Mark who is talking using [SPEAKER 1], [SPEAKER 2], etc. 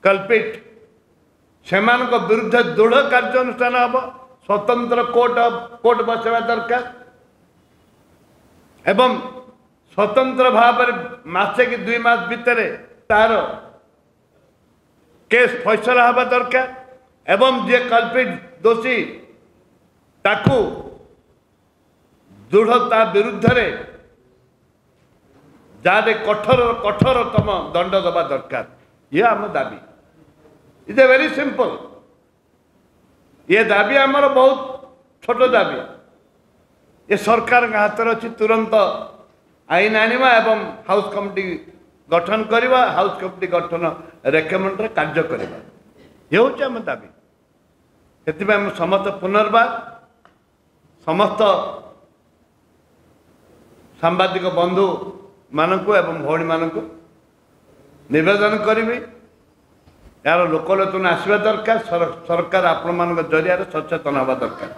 [SPEAKER 1] Culprit से विरुद्ध दृढ़ कार्यानुष्ठान हम स्वतंत्र कोर्ट बसवा दरकार एवं स्वतंत्र भाव मासे कि 2 मास भितर तार केस फैसला हवा दरकार एवं जे कल्पिट दोषी ताकू दृढ़ता विरुद्ध रे जादे कठोरतम दंड दबा दरकार ये आम दाबी इज ए वेरी सिंपल ये दाबी आमर बहुत छोट दाबी ये सरकार हाथ अच्छी तुरंत आईन आनिबा एवं हाउस कमिटी गठन करवा हाउस कमिटी गठन रेकमेंड कार्य करवा ये हूँ आम दाबी से समस्त पुनर्बार समस्त सांबादिक बंधु मानक एवं भौणी मानक निवेदन करी यार लोकलोचन आसवा दरकार सरकार आपण मान जरिया सचेतन हवा दरकार।